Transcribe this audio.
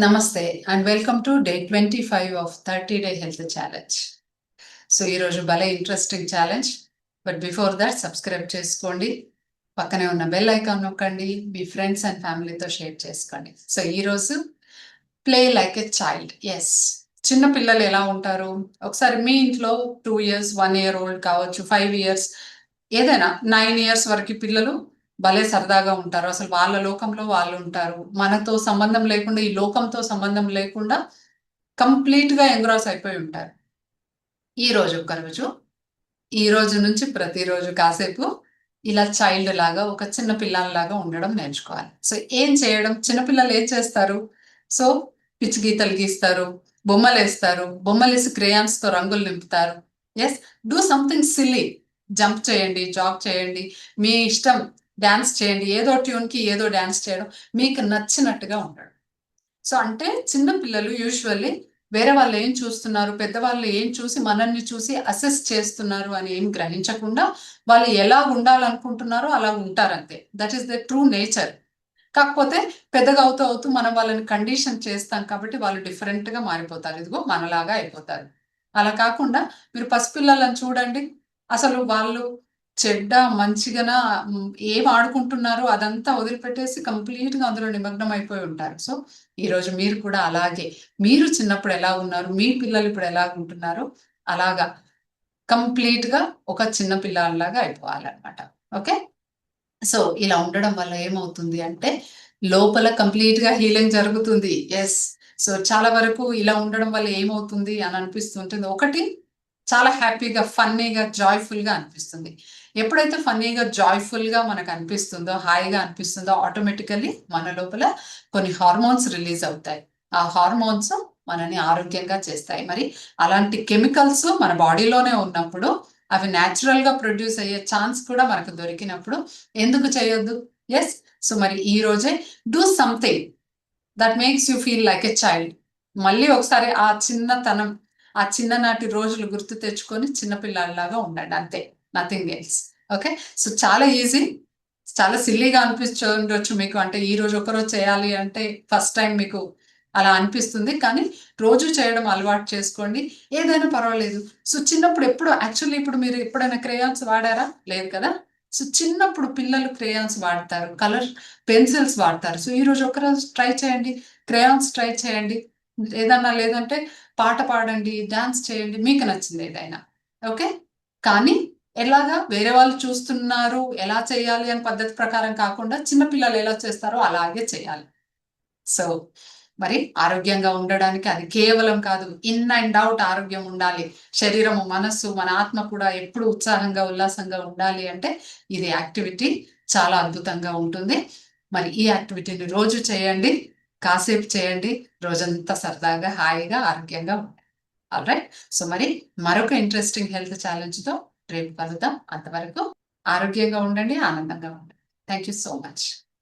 నమస్తే and welcome to day 25 of 30-day health challenge. So ఈరోజు భలే interesting challenge. But before that subscribe చేసుకోండి, పక్కనే ఉన్న బెల్ ఐకాన్ నొక్కండి, మీ ఫ్రెండ్స్ అండ్ ఫ్యామిలీతో షేర్ చేసుకోండి. సో ఈరోజు play like a child. Yes, చిన్న పిల్లలు ఎలా ఉంటారు? ఒకసారి మీ ఇంట్లో 2 years 1 year old కావచ్చు, 5 years, ఏదైనా 9 years వరకు పిల్లలు భలే సరదాగా ఉంటారు. అసలు వాళ్ళ లోకంలో వాళ్ళు ఉంటారు. మనతో సంబంధం లేకుండా, ఈ లోకంతో సంబంధం లేకుండా కంప్లీట్గా ఎంగ్రాస్ అయిపోయి ఉంటారు. ఈ రోజు ఒక్కరోజు, ఈ రోజు నుంచి ప్రతిరోజు కాసేపు ఇలా చైల్డ్ లాగా, ఒక చిన్న పిల్లల్లాగా ఉండడం నేర్చుకోవాలి. సో ఏం చేయడం? చిన్నపిల్లలు ఏం చేస్తారు? సో పిచ్చి గీతలు గీస్తారు, బొమ్మలేస్తారు, బొమ్మలేసి క్రేయాన్స్తో రంగులు నింపుతారు. Yes, do something silly. Jump చేయండి, జాగ్ చేయండి, మీ ఇష్టం, డాన్స్ చేయండి. ఏదో ట్యూన్కి ఏదో డాన్స్ చేయడం, మీకు నచ్చినట్టుగా ఉండడం. సో అంటే చిన్న పిల్లలు యూజువల్లీ వేరే వాళ్ళు ఏం చూస్తున్నారు, పెద్దవాళ్ళు ఏం చూసి మనల్ని చూసి అసెస్ చేస్తున్నారు అని ఏం గ్రహించకుండా వాళ్ళు ఎలా ఉండాలనుకుంటున్నారో అలా ఉంటారంతే. That is the true nature. కాకపోతే పెద్దగా అవుతూ అవుతూ మనం వాళ్ళని కండిషన్ చేస్తాం కాబట్టి వాళ్ళు డిఫరెంట్గా మారిపోతారు. ఇదిగో మనలాగా అయిపోతారు. అలా కాకుండా మీరు పసిపిల్లలను చూడండి, అసలు వాళ్ళు చెడ్డ మంచిగాన ఏం ఆడుకుంటున్నారో అదంతా వదిలిపెట్టేసి కంప్లీట్గా అందులో నిమగ్నం అయిపోయి ఉంటారు. సో ఈరోజు మీరు కూడా అలాగే, మీరు చిన్నప్పుడు ఎలా ఉన్నారు, మీ పిల్లలు ఇప్పుడు ఎలా ఉంటున్నారో అలాగా కంప్లీట్గా ఒక చిన్న పిల్లలాగా అయిపోవాలన్నమాట. ఓకే, సో ఇలా ఉండడం వల్ల ఏమవుతుంది అంటే లోపల కంప్లీట్గా హీలింగ్ జరుగుతుంది. ఎస్, సో చాలా వరకు ఇలా ఉండడం వల్ల ఏమవుతుంది అని అనిపిస్తుంటుంది. ఒకటి, చాలా హ్యాపీగా, ఫన్నీగా, జాయ్ఫుల్గా అనిపిస్తుంది. ఎప్పుడైతే ఫన్నీగా, జాయ్ఫుల్గా మనకు అనిపిస్తుందో, హాయిగా అనిపిస్తుందో, ఆటోమేటికల్లీ మన లోపల కొన్ని హార్మోన్స్ రిలీజ్ అవుతాయి. ఆ హార్మోన్స్ మనని ఆరోగ్యంగా చేస్తాయి. మరి అలాంటి కెమికల్స్ మన బాడీలోనే ఉన్నప్పుడు, అవి న్యాచురల్గా ప్రొడ్యూస్ అయ్యే ఛాన్స్ కూడా మనకు దొరికినప్పుడు ఎందుకు చేయొద్దు? ఎస్, సో మరి ఈ రోజే do something that makes you feel like a child. మళ్ళీ ఒకసారి ఆ చిన్నతనం, ఆ చిన్ననాటి రోజులు గుర్తు తెచ్చుకొని చిన్నపిల్లలాగా ఉండండి, అంతే, నథింగ్ ఎల్స్. ఓకే, సో చాలా ఈజీ, చాలా సిల్లీగా అనిపించవచ్చు మీకు. అంటే ఈ రోజు ఒకరోజు చేయాలి అంటే ఫస్ట్ టైం మీకు అలా అనిపిస్తుంది, కానీ రోజు చేయడం అలవాటు చేసుకోండి, ఏదైనా పర్వాలేదు. సో చిన్నప్పుడు ఎప్పుడు యాక్చువల్లీ, ఇప్పుడు మీరు ఎప్పుడైనా క్రేయాన్స్ వాడారా? లేదు కదా. సో చిన్నప్పుడు పిల్లలు క్రేయాన్స్ వాడతారు, కలర్ పెన్సిల్స్ వాడతారు. సో ఈరోజు ఒకరోజు ట్రై చేయండి, క్రేయాన్స్ ట్రై చేయండి, ఏదన్నా లేదంటే పాట పాడండి, డాన్స్ చేయండి, మీకు నచ్చింది ఏదైనా. ఓకే, కానీ ఎలాగా వేరే వాళ్ళు చూస్తున్నారు ఎలా చేయాలి అని పద్ధతి ప్రకారం కాకుండా చిన్నపిల్లలు ఎలా చేస్తారో అలాగే చేయాలి. సో మరి ఆరోగ్యంగా ఉండడానికి అది కేవలం కాదు, ఇన్ అండ్ అవుట్ ఆరోగ్యం ఉండాలి. శరీరము, మనస్సు, మన ఆత్మ కూడా ఎప్పుడు ఉత్సాహంగా, ఉల్లాసంగా ఉండాలి అంటే ఇది యాక్టివిటీ చాలా అద్భుతంగా ఉంటుంది. మరి ఈ యాక్టివిటీని రోజు చేయండి, కాసేపు చేయండి, రోజంతా సరదాగా, హాయిగా, ఆరోగ్యంగా ఉండండి. ఆల్రైట్, సో మరి మరొక ఇంట్రెస్టింగ్ హెల్త్ ఛాలెంజ్తో రేపు కలుద్దాం. అంతవరకు ఆరోగ్యంగా ఉండండి, ఆనందంగా ఉండండి. Thank you so much.